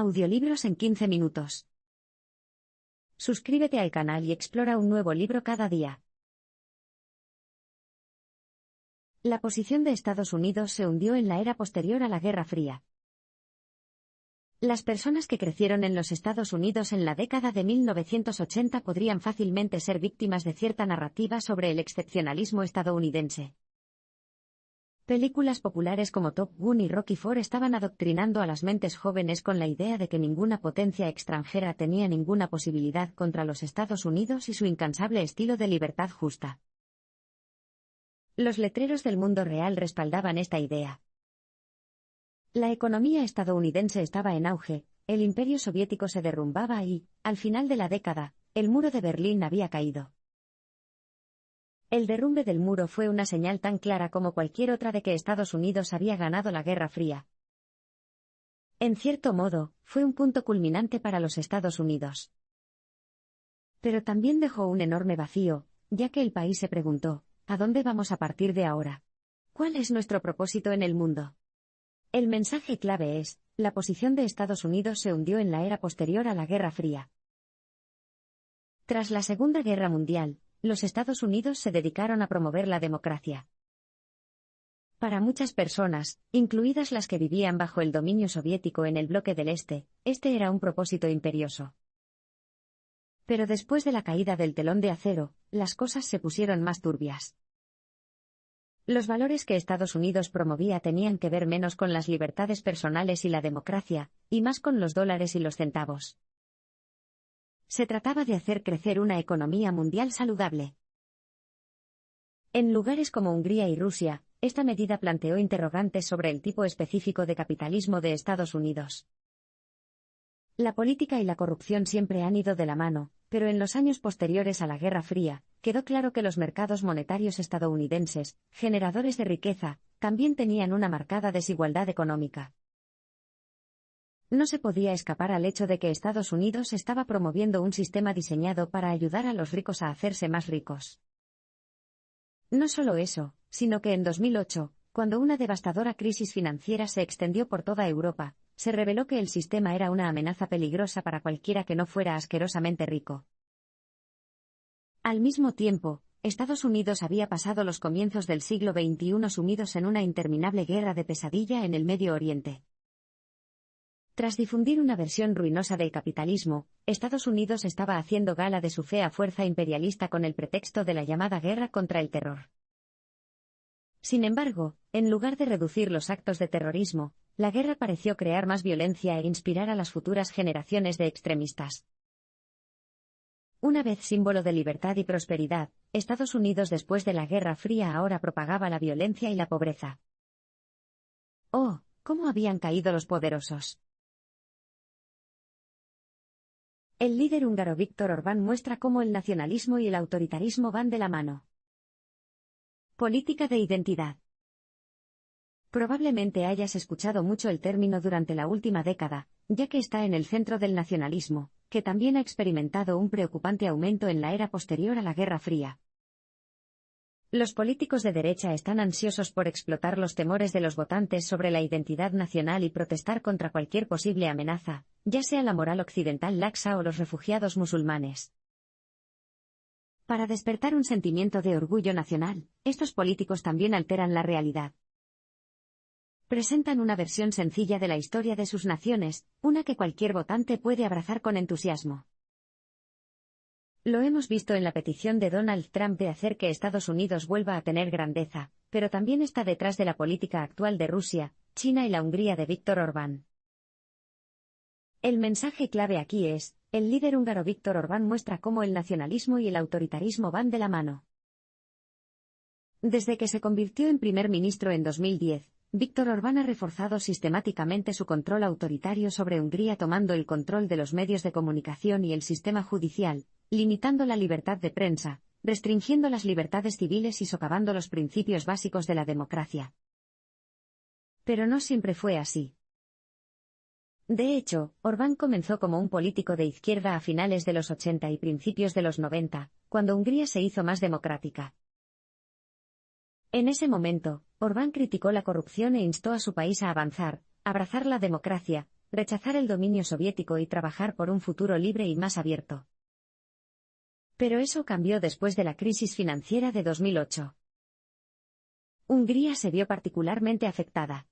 Audiolibros en 15 minutos. Suscríbete al canal y explora un nuevo libro cada día. La posición de Estados Unidos se hundió en la era posterior a la Guerra Fría. Las personas que crecieron en los Estados Unidos en la década de 1980 podrían fácilmente ser víctimas de cierta narrativa sobre el excepcionalismo estadounidense. Películas populares como Top Gun y Rocky IV estaban adoctrinando a las mentes jóvenes con la idea de que ninguna potencia extranjera tenía ninguna posibilidad contra los Estados Unidos y su incansable estilo de libertad justa. Los letreros del mundo real respaldaban esta idea. La economía estadounidense estaba en auge, el imperio soviético se derrumbaba y, al final de la década, el muro de Berlín había caído. El derrumbe del muro fue una señal tan clara como cualquier otra de que Estados Unidos había ganado la Guerra Fría. En cierto modo, fue un punto culminante para los Estados Unidos. Pero también dejó un enorme vacío, ya que el país se preguntó, ¿a dónde vamos a partir de ahora? ¿Cuál es nuestro propósito en el mundo? El mensaje clave es, la posición de Estados Unidos se hundió en la era posterior a la Guerra Fría. Tras la Segunda Guerra Mundial, los Estados Unidos se dedicaron a promover la democracia. Para muchas personas, incluidas las que vivían bajo el dominio soviético en el bloque del Este, este era un propósito imperioso. Pero después de la caída del telón de acero, las cosas se pusieron más turbias. Los valores que Estados Unidos promovía tenían que ver menos con las libertades personales y la democracia, y más con los dólares y los centavos. Se trataba de hacer crecer una economía mundial saludable. En lugares como Hungría y Rusia, esta medida planteó interrogantes sobre el tipo específico de capitalismo de Estados Unidos. La política y la corrupción siempre han ido de la mano, pero en los años posteriores a la Guerra Fría, quedó claro que los mercados monetarios estadounidenses, generadores de riqueza, también tenían una marcada desigualdad económica. No se podía escapar al hecho de que Estados Unidos estaba promoviendo un sistema diseñado para ayudar a los ricos a hacerse más ricos. No solo eso, sino que en 2008, cuando una devastadora crisis financiera se extendió por toda Europa, se reveló que el sistema era una amenaza peligrosa para cualquiera que no fuera asquerosamente rico. Al mismo tiempo, Estados Unidos había pasado los comienzos del siglo XXI sumidos en una interminable guerra de pesadilla en el Medio Oriente. Tras difundir una versión ruinosa del capitalismo, Estados Unidos estaba haciendo gala de su fea fuerza imperialista con el pretexto de la llamada guerra contra el terror. Sin embargo, en lugar de reducir los actos de terrorismo, la guerra pareció crear más violencia e inspirar a las futuras generaciones de extremistas. Una vez símbolo de libertad y prosperidad, Estados Unidos después de la Guerra Fría ahora propagaba la violencia y la pobreza. ¡Oh, cómo habían caído los poderosos! El líder húngaro Viktor Orbán muestra cómo el nacionalismo y el autoritarismo van de la mano. Política de identidad. Probablemente hayas escuchado mucho el término durante la última década, ya que está en el centro del nacionalismo, que también ha experimentado un preocupante aumento en la era posterior a la Guerra Fría. Los políticos de derecha están ansiosos por explotar los temores de los votantes sobre la identidad nacional y protestar contra cualquier posible amenaza, ya sea la moral occidental laxa o los refugiados musulmanes. Para despertar un sentimiento de orgullo nacional, estos políticos también alteran la realidad. Presentan una versión sencilla de la historia de sus naciones, una que cualquier votante puede abrazar con entusiasmo. Lo hemos visto en la petición de Donald Trump de hacer que Estados Unidos vuelva a tener grandeza, pero también está detrás de la política actual de Rusia, China y la Hungría de Viktor Orbán. El mensaje clave aquí es, el líder húngaro Viktor Orbán muestra cómo el nacionalismo y el autoritarismo van de la mano. Desde que se convirtió en primer ministro en 2010, Viktor Orbán ha reforzado sistemáticamente su control autoritario sobre Hungría tomando el control de los medios de comunicación y el sistema judicial, limitando la libertad de prensa, restringiendo las libertades civiles y socavando los principios básicos de la democracia. Pero no siempre fue así. De hecho, Orbán comenzó como un político de izquierda a finales de los 80 y principios de los 90, cuando Hungría se hizo más democrática. En ese momento, Orbán criticó la corrupción e instó a su país a avanzar, abrazar la democracia, rechazar el dominio soviético y trabajar por un futuro libre y más abierto. Pero eso cambió después de la crisis financiera de 2008. Hungría se vio particularmente afectada.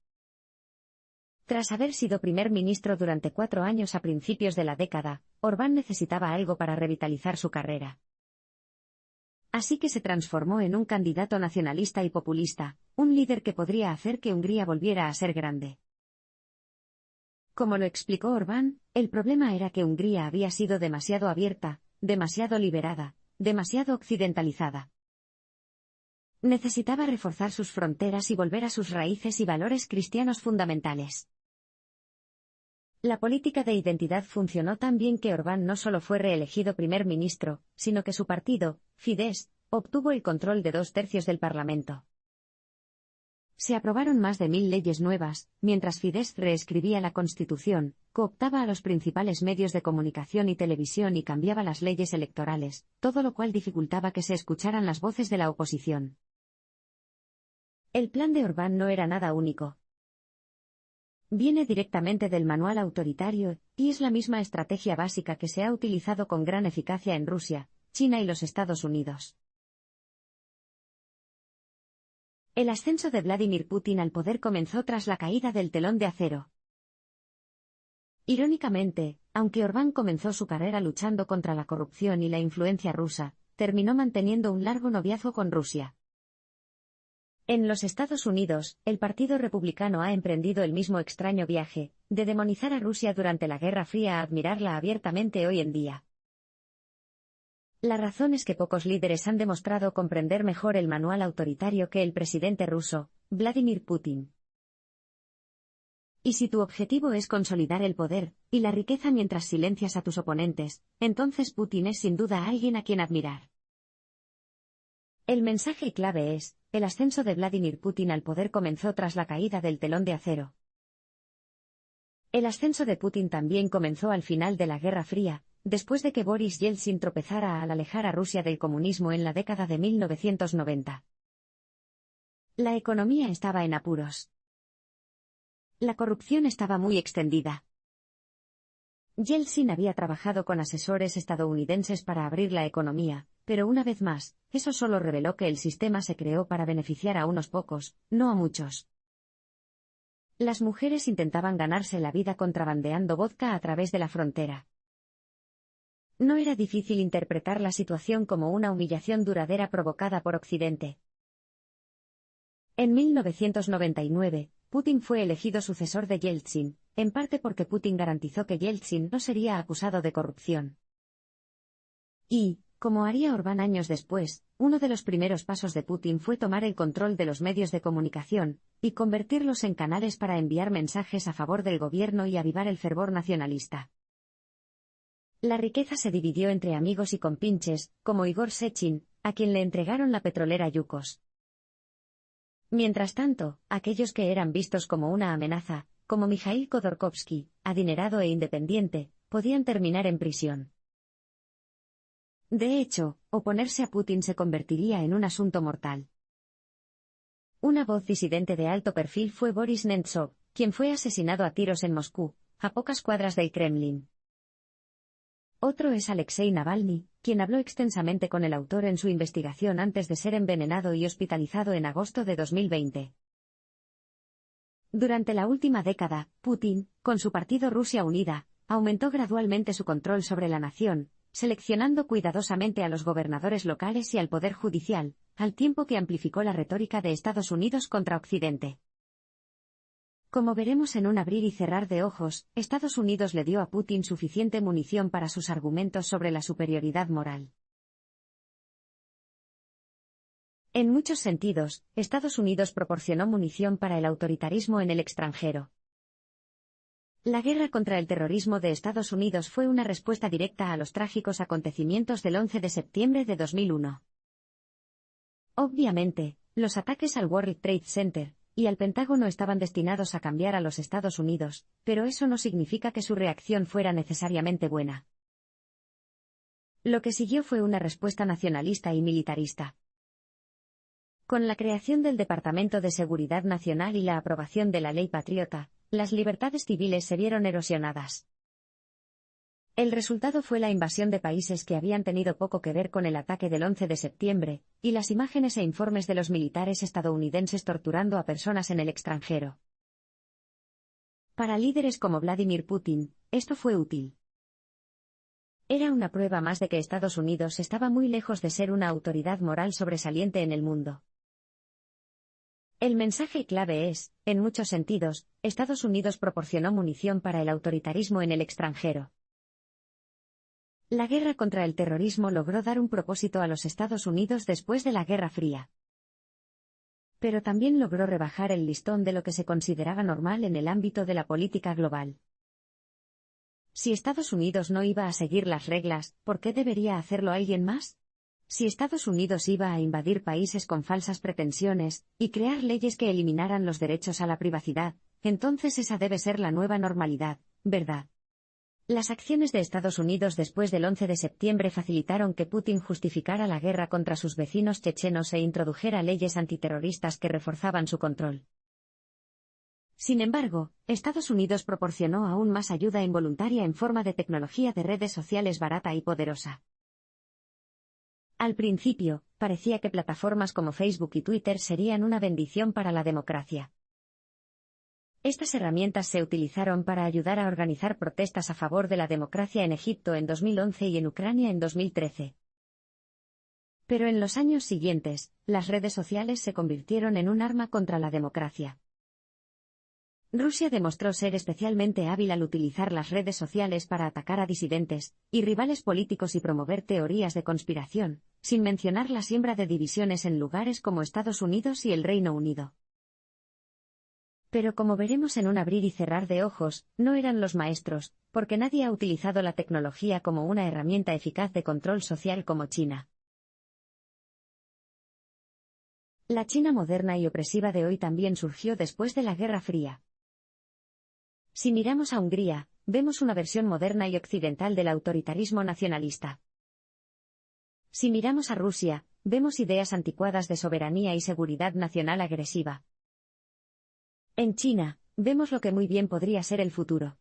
Tras haber sido primer ministro durante 4 años a principios de la década, Orbán necesitaba algo para revitalizar su carrera. Así que se transformó en un candidato nacionalista y populista, un líder que podría hacer que Hungría volviera a ser grande. Como lo explicó Orbán, el problema era que Hungría había sido demasiado abierta, demasiado liberada, demasiado occidentalizada. Necesitaba reforzar sus fronteras y volver a sus raíces y valores cristianos fundamentales. La política de identidad funcionó tan bien que Orbán no solo fue reelegido primer ministro, sino que su partido, Fidesz, obtuvo el control de 2/3 del Parlamento. Se aprobaron más de 1000 leyes nuevas, mientras Fidesz reescribía la Constitución, cooptaba a los principales medios de comunicación y televisión y cambiaba las leyes electorales, todo lo cual dificultaba que se escucharan las voces de la oposición. El plan de Orbán no era nada único. Viene directamente del manual autoritario, y es la misma estrategia básica que se ha utilizado con gran eficacia en Rusia, China y los Estados Unidos. El ascenso de Vladimir Putin al poder comenzó tras la caída del telón de acero. Irónicamente, aunque Orbán comenzó su carrera luchando contra la corrupción y la influencia rusa, terminó manteniendo un largo noviazgo con Rusia. En los Estados Unidos, el Partido Republicano ha emprendido el mismo extraño viaje, de demonizar a Rusia durante la Guerra Fría a admirarla abiertamente hoy en día. La razón es que pocos líderes han demostrado comprender mejor el manual autoritario que el presidente ruso, Vladimir Putin. Y si tu objetivo es consolidar el poder y la riqueza mientras silencias a tus oponentes, entonces Putin es sin duda alguien a quien admirar. El mensaje clave es: el ascenso de Vladimir Putin al poder comenzó tras la caída del telón de acero. El ascenso de Putin también comenzó al final de la Guerra Fría, después de que Boris Yeltsin tropezara al alejar a Rusia del comunismo en la década de 1990. La economía estaba en apuros. La corrupción estaba muy extendida. Yeltsin había trabajado con asesores estadounidenses para abrir la economía, pero una vez más, eso solo reveló que el sistema se creó para beneficiar a unos pocos, no a muchos. Las mujeres intentaban ganarse la vida contrabandeando vodka a través de la frontera. No era difícil interpretar la situación como una humillación duradera provocada por Occidente. En 1999, Putin fue elegido sucesor de Yeltsin, en parte porque Putin garantizó que Yeltsin no sería acusado de corrupción. Y, como haría Orbán años después, uno de los primeros pasos de Putin fue tomar el control de los medios de comunicación y convertirlos en canales para enviar mensajes a favor del gobierno y avivar el fervor nacionalista. La riqueza se dividió entre amigos y compinches, como Igor Sechin, a quien le entregaron la petrolera Yukos. Mientras tanto, aquellos que eran vistos como una amenaza, como Mikhail Khodorkovsky, adinerado e independiente, podían terminar en prisión. De hecho, oponerse a Putin se convertiría en un asunto mortal. Una voz disidente de alto perfil fue Boris Nemtsov, quien fue asesinado a tiros en Moscú, a pocas cuadras del Kremlin. Otro es Alexei Navalny, quien habló extensamente con el autor en su investigación antes de ser envenenado y hospitalizado en agosto de 2020. Durante la última década, Putin, con su partido Rusia Unida, aumentó gradualmente su control sobre la nación, seleccionando cuidadosamente a los gobernadores locales y al poder judicial, al tiempo que amplificó la retórica de Estados Unidos contra Occidente. Como veremos en un abrir y cerrar de ojos, Estados Unidos le dio a Putin suficiente munición para sus argumentos sobre la superioridad moral. En muchos sentidos, Estados Unidos proporcionó munición para el autoritarismo en el extranjero. La guerra contra el terrorismo de Estados Unidos fue una respuesta directa a los trágicos acontecimientos del 11 de septiembre de 2001. Obviamente, los ataques al World Trade Center y al Pentágono estaban destinados a cambiar a los Estados Unidos, pero eso no significa que su reacción fuera necesariamente buena. Lo que siguió fue una respuesta nacionalista y militarista. Con la creación del Departamento de Seguridad Nacional y la aprobación de la Ley Patriota, las libertades civiles se vieron erosionadas. El resultado fue la invasión de países que habían tenido poco que ver con el ataque del 11 de septiembre, y las imágenes e informes de los militares estadounidenses torturando a personas en el extranjero. Para líderes como Vladimir Putin, esto fue útil. Era una prueba más de que Estados Unidos estaba muy lejos de ser una autoridad moral sobresaliente en el mundo. El mensaje clave es, en muchos sentidos, Estados Unidos proporcionó munición para el autoritarismo en el extranjero. La guerra contra el terrorismo logró dar un propósito a los Estados Unidos después de la Guerra Fría. Pero también logró rebajar el listón de lo que se consideraba normal en el ámbito de la política global. Si Estados Unidos no iba a seguir las reglas, ¿por qué debería hacerlo alguien más? Si Estados Unidos iba a invadir países con falsas pretensiones, y crear leyes que eliminaran los derechos a la privacidad, entonces esa debe ser la nueva normalidad, ¿verdad? Las acciones de Estados Unidos después del 11 de septiembre facilitaron que Putin justificara la guerra contra sus vecinos chechenos e introdujera leyes antiterroristas que reforzaban su control. Sin embargo, Estados Unidos proporcionó aún más ayuda involuntaria en forma de tecnología de redes sociales barata y poderosa. Al principio, parecía que plataformas como Facebook y Twitter serían una bendición para la democracia. Estas herramientas se utilizaron para ayudar a organizar protestas a favor de la democracia en Egipto en 2011 y en Ucrania en 2013. Pero en los años siguientes, las redes sociales se convirtieron en un arma contra la democracia. Rusia demostró ser especialmente hábil al utilizar las redes sociales para atacar a disidentes y rivales políticos y promover teorías de conspiración, sin mencionar la siembra de divisiones en lugares como Estados Unidos y el Reino Unido. Pero como veremos en un abrir y cerrar de ojos, no eran los maestros, porque nadie ha utilizado la tecnología como una herramienta eficaz de control social como China. La China moderna y opresiva de hoy también surgió después de la Guerra Fría. Si miramos a Hungría, vemos una versión moderna y occidental del autoritarismo nacionalista. Si miramos a Rusia, vemos ideas anticuadas de soberanía y seguridad nacional agresiva. En China, vemos lo que muy bien podría ser el futuro.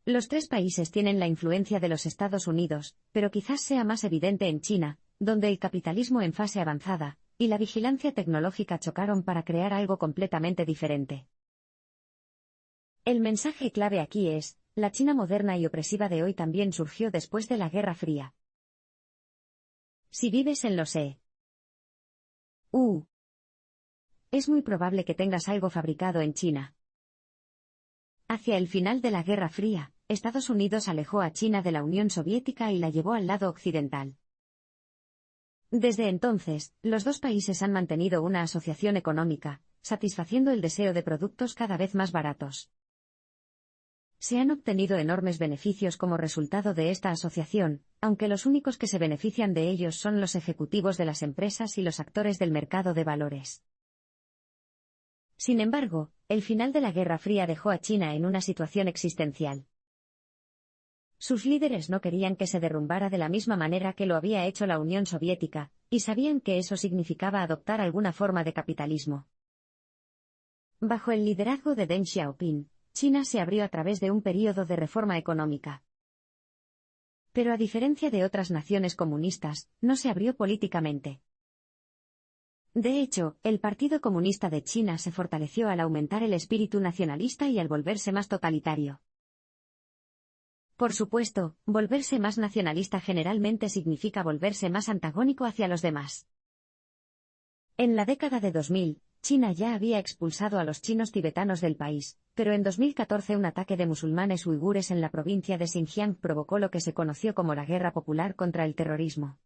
Los tres países tienen la influencia de los Estados Unidos, pero quizás sea más evidente en China, donde el capitalismo en fase avanzada y la vigilancia tecnológica chocaron para crear algo completamente diferente. El mensaje clave aquí es, la China moderna y opresiva de hoy también surgió después de la Guerra Fría. Si vives en los es muy probable que tengas algo fabricado en China. Hacia el final de la Guerra Fría, Estados Unidos alejó a China de la Unión Soviética y la llevó al lado occidental. Desde entonces, los dos países han mantenido una asociación económica, satisfaciendo el deseo de productos cada vez más baratos. Se han obtenido enormes beneficios como resultado de esta asociación, aunque los únicos que se benefician de ellos son los ejecutivos de las empresas y los actores del mercado de valores. Sin embargo, el final de la Guerra Fría dejó a China en una situación existencial. Sus líderes no querían que se derrumbara de la misma manera que lo había hecho la Unión Soviética, y sabían que eso significaba adoptar alguna forma de capitalismo. Bajo el liderazgo de Deng Xiaoping, China se abrió a través de un período de reforma económica. Pero a diferencia de otras naciones comunistas, no se abrió políticamente. De hecho, el Partido Comunista de China se fortaleció al aumentar el espíritu nacionalista y al volverse más totalitario. Por supuesto, volverse más nacionalista generalmente significa volverse más antagónico hacia los demás. En la década de 2000, China ya había expulsado a los chinos tibetanos del país, pero en 2014 un ataque de musulmanes uigures en la provincia de Xinjiang provocó lo que se conoció como la Guerra Popular contra el Terrorismo.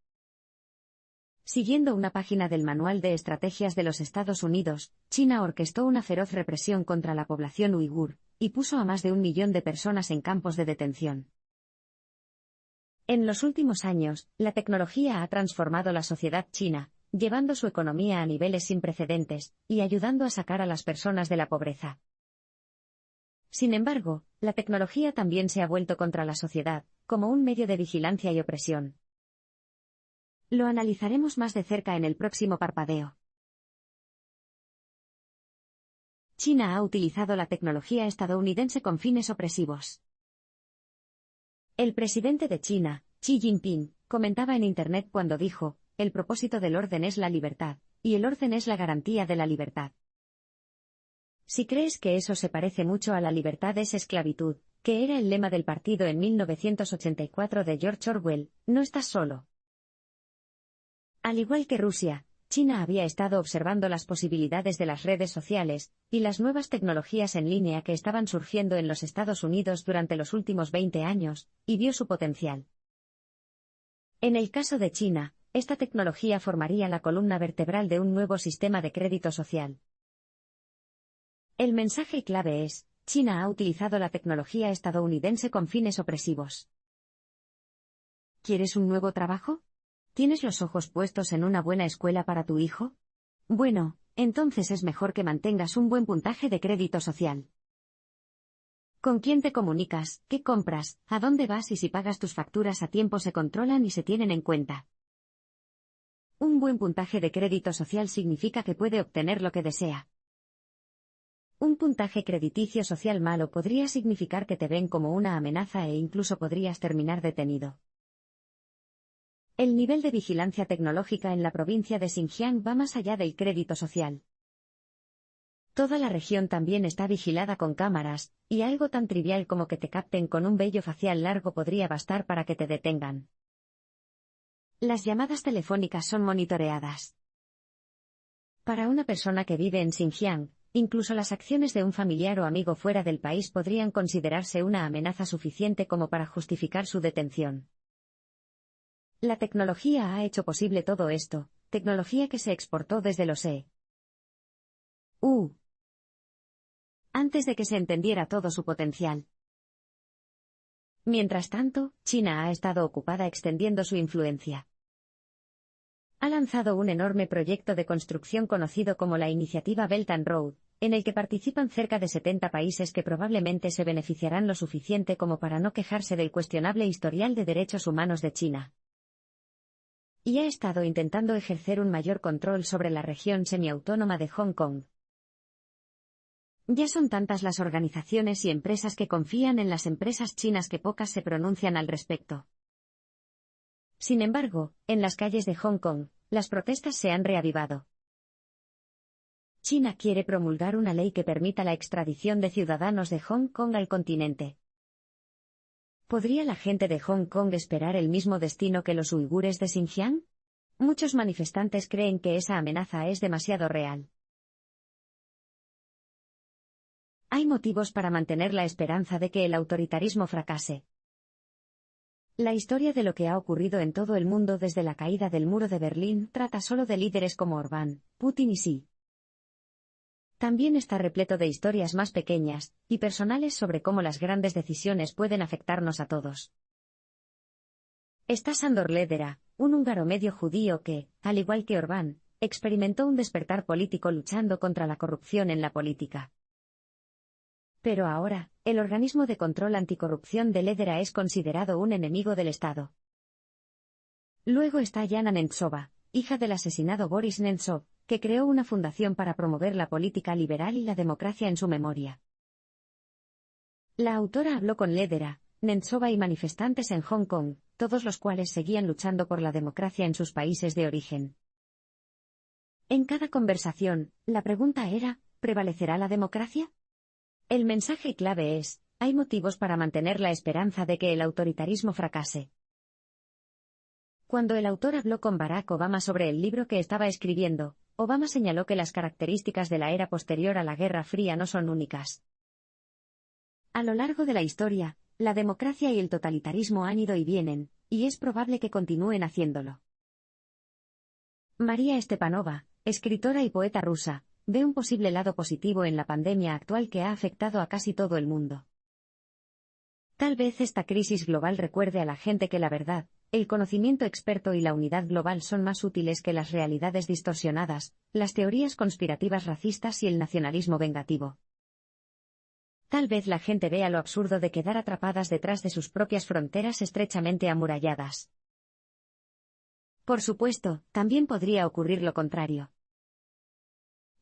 Siguiendo una página del Manual de Estrategias de los Estados Unidos, China orquestó una feroz represión contra la población uigur, y puso a más de 1 millón de personas en campos de detención. En los últimos años, la tecnología ha transformado la sociedad china, llevando su economía a niveles sin precedentes, y ayudando a sacar a las personas de la pobreza. Sin embargo, la tecnología también se ha vuelto contra la sociedad, como un medio de vigilancia y opresión. Lo analizaremos más de cerca en el próximo parpadeo. China ha utilizado la tecnología estadounidense con fines opresivos. El presidente de China, Xi Jinping, comentaba en Internet cuando dijo, el propósito del orden es la libertad, y el orden es la garantía de la libertad. Si crees que eso se parece mucho a la libertad es esclavitud, que era el lema del partido en 1984 de George Orwell, no estás solo. Al igual que Rusia, China había estado observando las posibilidades de las redes sociales y las nuevas tecnologías en línea que estaban surgiendo en los Estados Unidos durante los últimos 20 años, y vio su potencial. En el caso de China, esta tecnología formaría la columna vertebral de un nuevo sistema de crédito social. El mensaje clave es, China ha utilizado la tecnología estadounidense con fines opresivos. ¿Quieres un nuevo trabajo? ¿Tienes los ojos puestos en una buena escuela para tu hijo? Bueno, entonces es mejor que mantengas un buen puntaje de crédito social. ¿Con quién te comunicas, qué compras, a dónde vas y si pagas tus facturas a tiempo se controlan y se tienen en cuenta? Un buen puntaje de crédito social significa que puede obtener lo que desea. Un puntaje crediticio social malo podría significar que te ven como una amenaza e incluso podrías terminar detenido. El nivel de vigilancia tecnológica en la provincia de Xinjiang va más allá del crédito social. Toda la región también está vigilada con cámaras, y algo tan trivial como que te capten con un vello facial largo podría bastar para que te detengan. Las llamadas telefónicas son monitoreadas. Para una persona que vive en Xinjiang, incluso las acciones de un familiar o amigo fuera del país podrían considerarse una amenaza suficiente como para justificar su detención. La tecnología ha hecho posible todo esto, tecnología que se exportó desde los EU. Antes de que se entendiera todo su potencial. Mientras tanto, China ha estado ocupada extendiendo su influencia. Ha lanzado un enorme proyecto de construcción conocido como la Iniciativa Belt and Road, en el que participan cerca de 70 países que probablemente se beneficiarán lo suficiente como para no quejarse del cuestionable historial de derechos humanos de China. Y ha estado intentando ejercer un mayor control sobre la región semiautónoma de Hong Kong. Ya son tantas las organizaciones y empresas que confían en las empresas chinas que pocas se pronuncian al respecto. Sin embargo, en las calles de Hong Kong, las protestas se han reavivado. China quiere promulgar una ley que permita la extradición de ciudadanos de Hong Kong al continente. ¿Podría la gente de Hong Kong esperar el mismo destino que los uigures de Xinjiang? Muchos manifestantes creen que esa amenaza es demasiado real. Hay motivos para mantener la esperanza de que el autoritarismo fracase. La historia de lo que ha ocurrido en todo el mundo desde la caída del muro de Berlín trata solo de líderes como Orbán, Putin y Xi. También está repleto de historias más pequeñas y personales sobre cómo las grandes decisiones pueden afectarnos a todos. Está Sándor Ledera, un húngaro medio judío que, al igual que Orbán, experimentó un despertar político luchando contra la corrupción en la política. Pero ahora, el organismo de control anticorrupción de Ledera es considerado un enemigo del Estado. Luego está Yana Nemtsova, hija del asesinado Boris Nemtsov, que creó una fundación para promover la política liberal y la democracia en su memoria. La autora habló con Ledera, Nemtsova y manifestantes en Hong Kong, todos los cuales seguían luchando por la democracia en sus países de origen. En cada conversación, la pregunta era, ¿prevalecerá la democracia? El mensaje clave es, hay motivos para mantener la esperanza de que el autoritarismo fracase. Cuando el autor habló con Barack Obama sobre el libro que estaba escribiendo, Obama señaló que las características de la era posterior a la Guerra Fría no son únicas. A lo largo de la historia, la democracia y el totalitarismo han ido y vienen, y es probable que continúen haciéndolo. María Stepanova, escritora y poeta rusa, ve un posible lado positivo en la pandemia actual que ha afectado a casi todo el mundo. Tal vez esta crisis global recuerde a la gente que la verdad, el conocimiento experto y la unidad global son más útiles que las realidades distorsionadas, las teorías conspirativas racistas y el nacionalismo vengativo. Tal vez la gente vea lo absurdo de quedar atrapadas detrás de sus propias fronteras estrechamente amuralladas. Por supuesto, también podría ocurrir lo contrario.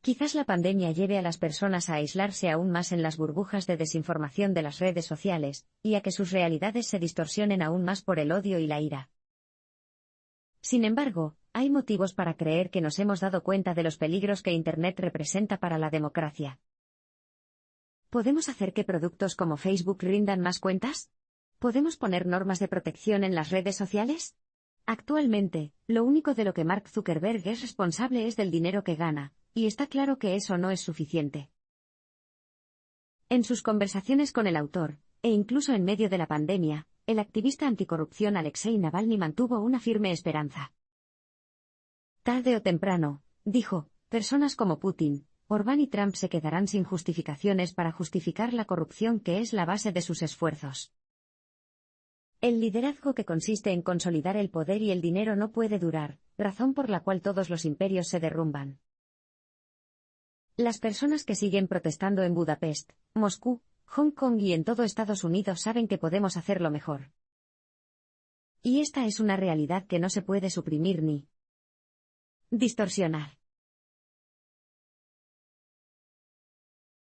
Quizás la pandemia lleve a las personas a aislarse aún más en las burbujas de desinformación de las redes sociales, y a que sus realidades se distorsionen aún más por el odio y la ira. Sin embargo, hay motivos para creer que nos hemos dado cuenta de los peligros que Internet representa para la democracia. ¿Podemos hacer que productos como Facebook rindan más cuentas? ¿Podemos poner normas de protección en las redes sociales? Actualmente, lo único de lo que Mark Zuckerberg es responsable es del dinero que gana, y está claro que eso no es suficiente. En sus conversaciones con el autor, e incluso en medio de la pandemia, el activista anticorrupción Alexei Navalny mantuvo una firme esperanza. Tarde o temprano, dijo, personas como Putin, Orbán y Trump se quedarán sin justificaciones para justificar la corrupción que es la base de sus esfuerzos. El liderazgo que consiste en consolidar el poder y el dinero no puede durar, razón por la cual todos los imperios se derrumban. Las personas que siguen protestando en Budapest, Moscú, Hong Kong y en todo Estados Unidos saben que podemos hacerlo mejor. Y esta es una realidad que no se puede suprimir ni distorsionar.